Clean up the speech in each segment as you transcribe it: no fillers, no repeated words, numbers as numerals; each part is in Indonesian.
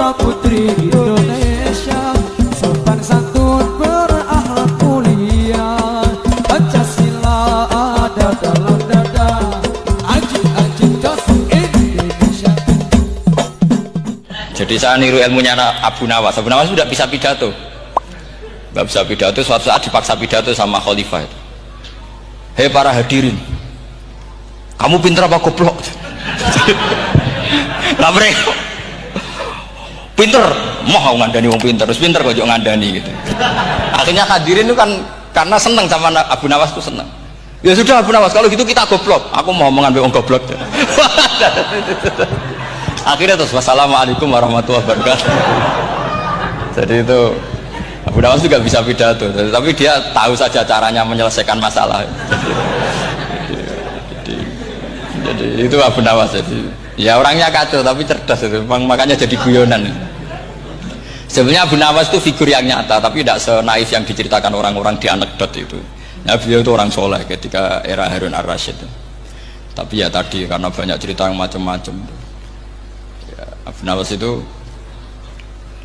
putra putri Indonesia, sopan santun berakhlak mulia, Pancasila ada dalam dada, anjing-anjing jos Indonesia. Jadi saya niru ilmunya Abu Nawas. Abu Nawas sudah bisa pidato, nggak bisa pidato, suatu saat dipaksa pidato sama khalifah itu. Hei para hadirin, kamu pintar apa goblok? Lah mereka pinter, mau ngandani wong pinter, terus pinter kok ngandani gitu. Akhirnya hadirin itu kan karena seneng sama Abu Nawas itu seneng. Ya sudah Abu Nawas, kalau gitu kita goblok. Aku mau mengambil wong goblok. Akhirnya terus wassalamualaikum warahmatullahi wabarakatuh. Jadi itu Abu Nawas juga bisa pidato, tapi dia tahu saja caranya menyelesaikan masalah. Jadi itu Abu Nawas. Jadi ya orangnya kacau tapi cerdas itu, makanya jadi guyonan. Sebenarnya Abu Nawas itu figur yang nyata, tapi tidak senaif yang diceritakan orang-orang di anekdot itu. Nah, beliau itu orang soleh ketika era Harun ar-Rasyid. Tapi ya tadi karena banyak cerita yang macam-macam. Ya, Abu Nawas itu,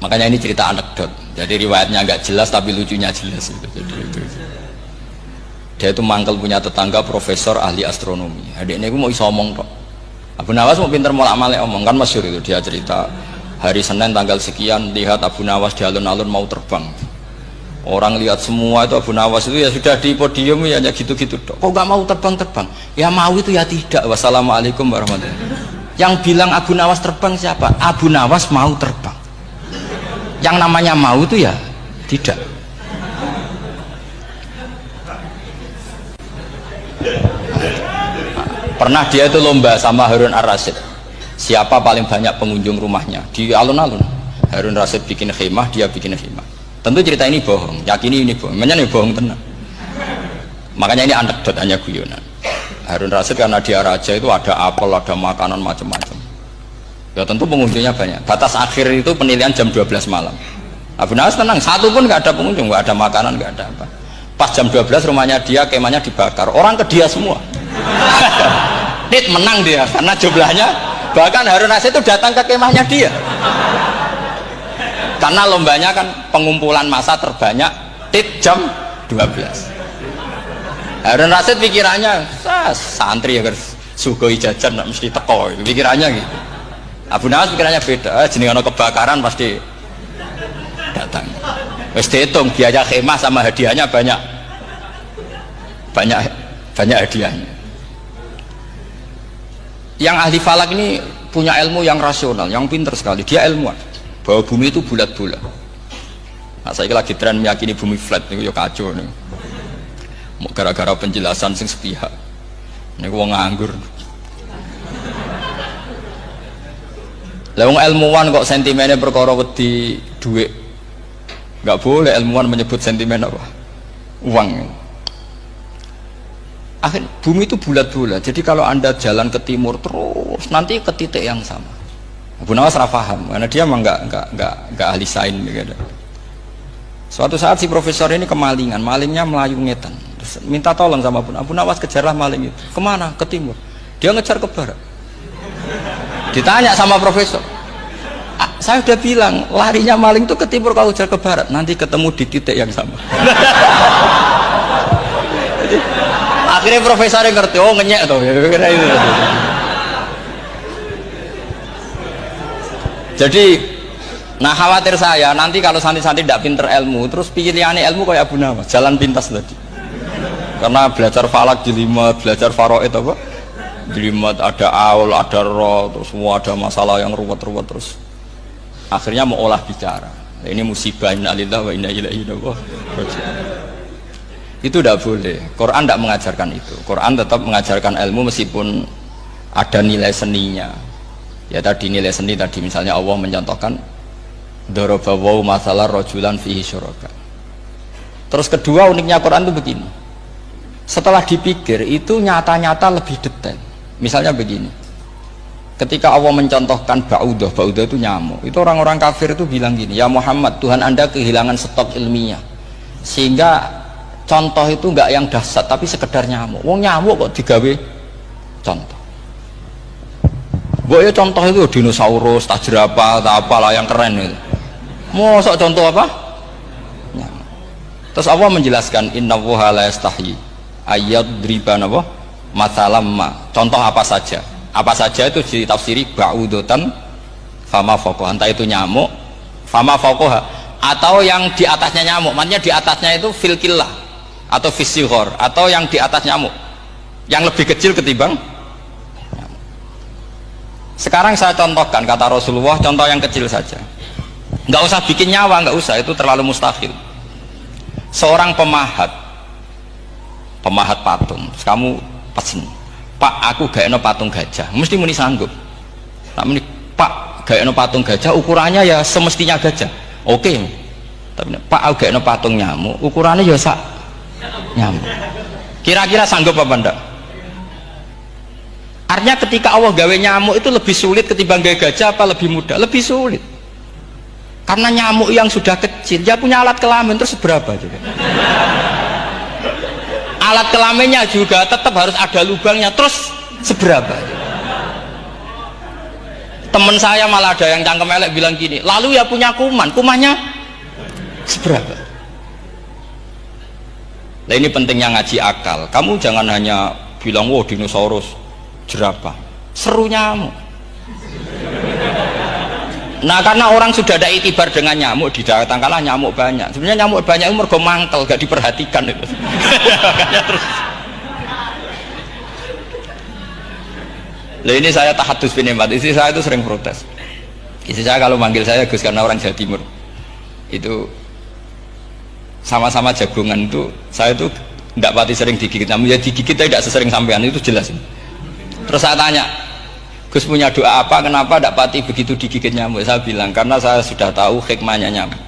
makanya ini cerita anekdot. Jadi riwayatnya agak jelas tapi lucunya jelas gitu. Jadi itu. Dia itu mangkel punya tetangga profesor ahli astronomi. Adiknya itu mau iso omong kok. Abu Nawas mau pinter molak-malik omong, kan masyhur itu. Dia cerita hari Senin tanggal sekian lihat Abu Nawas di alun-alun mau terbang. Orang lihat semua itu Abu Nawas itu ya sudah di podium ya hanya gitu-gitu. Kok nggak mau terbang-terbang? Ya mau itu ya tidak. Wassalamualaikum warahmatullahi wabarakatuh. Yang bilang Abu Nawas terbang siapa? Abu Nawas mau terbang. Yang namanya mau itu ya tidak. Pernah dia itu lomba sama Harun ar-Rasyid, siapa paling banyak pengunjung rumahnya di alun-alun. Harun ar-Rasyid bikin khemah, dia bikin khemah. Tentu cerita ini bohong, yakini ini bohong, makanya ini bohong tenang. Makanya ini anekdot, hanya guyonan. Harun ar-Rasyid karena dia raja itu ada apel, ada makanan macam-macam. Ya tentu pengunjungnya banyak. Batas akhir itu penilaian jam 12 malam. Abu Nawas tenang, satu pun nggak ada pengunjung, nggak ada makanan, nggak ada apa. Pas jam 12 rumahnya dia, kemahnya dibakar, orang ke dia semua. Dit menang dia karena jumlahnya, bahkan Harun ar-Rasyid itu datang ke kemahnya dia karena lombanya kan pengumpulan massa terbanyak tit jam 12. Harun ar-Rasyid pikirannya santri ya sugoi jajan nggak mesti teko, pikirannya gitu. Abu Nawas pikirannya beda, jenengan kebakaran pasti datang. Wis dihitung biaya khemah sama hadiahnya banyak hadiahnya. Yang ahli falak ini punya ilmu yang rasional, yang pinter sekali. Dia ilmuwan bahwa bumi itu bulat-bulat. Nah, saya lagi tren meyakini bumi flat nih, ya kacau nih. Gara-gara penjelasan sing sepihak. Ini wong nganggur. Lah wong ilmuwan kok sentimennya perkara wedi duit. Nggak boleh ilmuwan menyebut sentimen apa? Uang. Akhir bumi itu bulat-bulat, jadi kalau anda jalan ke timur terus nanti ke titik yang sama. Abu Nawas paham karena dia memang nggak ahli sains gitu. Suatu saat si profesor ini kemalingan, malingnya melayu ngetan, terus minta tolong sama Abu Nawas, kejarlah maling itu. Kemana? Ke timur. Dia ngejar ke barat. Ditanya sama profesor, saya udah bilang larinya maling itu ke timur, kalau kejar ke barat nanti ketemu di titik yang sama. Akhirnya profesor yang ngerti, oh ngenyek tuh. Jadi, nah khawatir saya nanti kalau santri-santri tidak pinter ilmu, terus pilihannya ilmu kayak Abu Nawas, jalan pintas tadi. Karena belajar falak jelimet, belajar faraid apa? Jelimet, ada aul, ada roh, terus semua ada masalah yang ruwet-ruwet terus. Akhirnya mau olah bicara. Ini musibah, inna lillahi wa inna ilaihi raji'un. Itu tidak boleh. Quran tidak mengajarkan itu. Quran tetap mengajarkan ilmu meskipun ada nilai seninya. Ya tadi nilai seni tadi misalnya Allah mencontohkan daraba wa masalah rajulan fihi syuraka. Terus kedua uniknya Quran itu begini. Setelah dipikir itu nyata-nyata lebih detail. Misalnya begini. Ketika Allah mencontohkan ba'udah itu nyamuk. Itu orang-orang kafir itu bilang gini, ya Muhammad, Tuhan Anda kehilangan stok ilmiah. Sehingga contoh itu enggak yang dahsyat tapi sekedar nyamuk. Wong nyamuk kok digawe contoh. Mbok ya contoh itu dinosaurus, tak jerapah, tak apalah yang keren itu. Mosok contoh apa? Nyamuk. Terus Allah menjelaskan innallaha la yastahyi ayyadriba apa? Mathalamma. Contoh apa saja? Apa saja itu ditafsiri ba'udatan fama fawqaha. Entah itu nyamuk, fama fawqaha, atau yang di atasnya nyamuk. Maksudnya di atasnya itu fil killah atau fisighor, atau yang di atas nyamuk. Yang lebih kecil ketimbang nyamuk. Sekarang saya contohkan kata Rasulullah, contoh yang kecil saja. Nggak usah bikin nyawa, nggak usah, itu terlalu mustahil. Seorang pemahat patung, kamu pesen, Pak, aku gak eno patung gajah, mesti muni sanggup. Tak muni, Pak, gak eno patung gajah, ukurannya ya semestinya gajah, oke. Tapi Pak, aku gak eno patung nyamuk, ukurannya ya sak nyamuk. Kira-kira sanggup apa enggak? Artinya ketika Allah gawe nyamuk itu lebih sulit ketimbang gawe gajah, apa lebih mudah? Lebih sulit. Karena nyamuk yang sudah kecil, dia punya alat kelamin terus seberapa juga. Alat kelaminnya juga tetap harus ada lubangnya, terus seberapa. Temen saya malah ada yang cangkem elek bilang gini, lalu ya punya kuman, kumannya seberapa. Nah ini pentingnya ngaji akal. Kamu jangan hanya bilang, wow dinosaurus, jerapah, seru nyamuk. Nah karena orang sudah ada itibar dengan nyamuk, didatangkanlah nyamuk banyak. Sebenarnya nyamuk banyak itu mergo mangkel, gak diperhatikan itu. Makanya terus. Nah ini saya tahadus binemat, istri saya itu sering protes. Istri saya kalau manggil saya Gus karena orang Jawa Timur, itu sama-sama jagongan itu, saya itu tidak pati sering digigit. Namun ya digigit tidak sesering sampean, itu jelas. Terus saya tanya, Gus punya doa apa, kenapa tidak pati begitu digigit nyamuk? Saya bilang, karena saya sudah tahu hikmahnya nyamuk.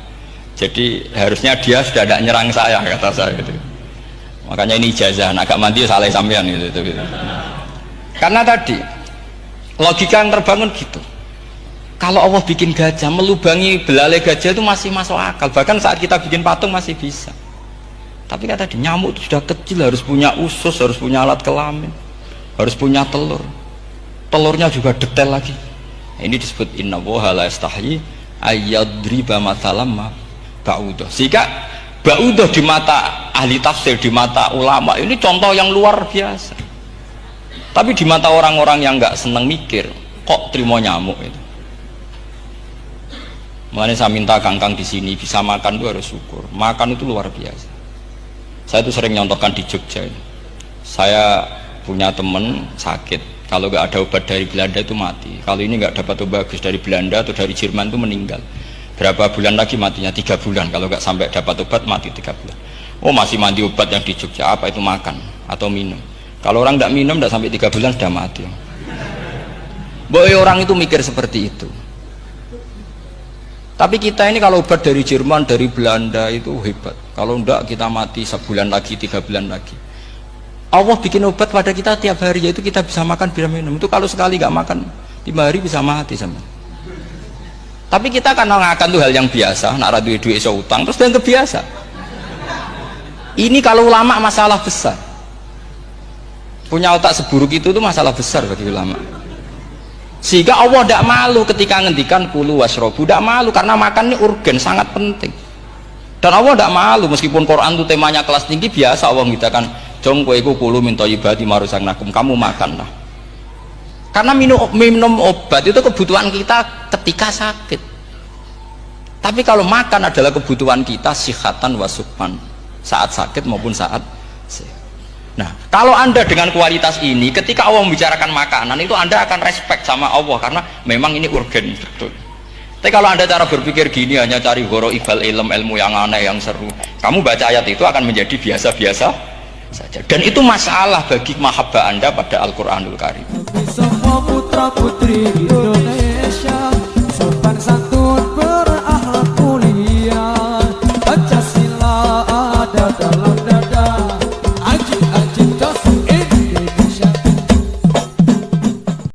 Jadi harusnya dia sudah tidak nyerang saya, kata saya gitu. Makanya ini ijazah, agak mandi salah sampean gitu. Karena tadi logika yang terbangun gitu. Kalau Allah bikin gajah, melubangi belalai gajah itu masih masuk akal. Bahkan saat kita bikin patung masih bisa. Tapi kata tadi nyamuk itu sudah kecil, harus punya usus, harus punya alat kelamin, harus punya telur. Telurnya juga detail lagi. Ini disebut innallaha la yastahyi ayyadriba mathalamma ba'udah. Sehingga ba'udah di mata ahli tafsir, di mata ulama ini contoh yang luar biasa. Tapi di mata orang-orang yang nggak seneng mikir, kok terima nyamuk itu. Makanya saya minta kangkang di sini bisa makan itu harus syukur. Makan itu luar biasa. Saya itu sering nyontohkan di Jogja ini. Saya punya teman sakit. Kalau nggak ada obat dari Belanda itu mati. Kalau ini nggak dapat obat bagus dari Belanda atau dari Jerman itu meninggal. Berapa bulan lagi matinya? 3 bulan. Kalau nggak sampai dapat obat mati 3 bulan. Oh masih mandi obat yang di Jogja. Apa itu makan atau minum? Kalau orang nggak minum nggak sampai 3 bulan sudah mati. Boy orang itu mikir seperti itu. Tapi kita ini kalau obat dari Jerman, dari Belanda itu hebat. Kalau enggak kita mati sebulan lagi, 3 bulan lagi. Allah bikin obat pada kita tiap hari, yaitu kita bisa makan, bisa minum. Itu kalau sekali nggak makan 5 hari bisa mati sama. Tapi kita kan ngakan tuh hal yang biasa, nak duit iso utang terus dan kebiasa. Ini kalau ulama masalah besar. Punya otak seburuk itu tuh masalah besar bagi ulama. Sehingga Allah tidak malu ketika ngendikan kulu wasrobu, tidak malu karena makan ini urgen, sangat penting. Dan Allah tidak malu meskipun Quran itu temanya kelas tinggi, biasa Allah mengatakan jong kowe iku kulu min thayyibati ma razaqnakum, kamu makanlah. Karena minum obat itu kebutuhan kita ketika sakit. Tapi kalau makan adalah kebutuhan kita sihatan wasukman, saat sakit maupun saat sehat. Nah, kalau Anda dengan kualitas ini ketika Allah membicarakan makanan itu Anda akan respect sama Allah karena memang ini urgen betul. Tapi kalau Anda cara berpikir gini hanya cari goro ibal ilmu yang aneh yang seru, kamu baca ayat itu akan menjadi biasa-biasa saja. Dan itu masalah bagi mahabbah Anda pada Al-Quranul Karim. Semua putra putri Indonesia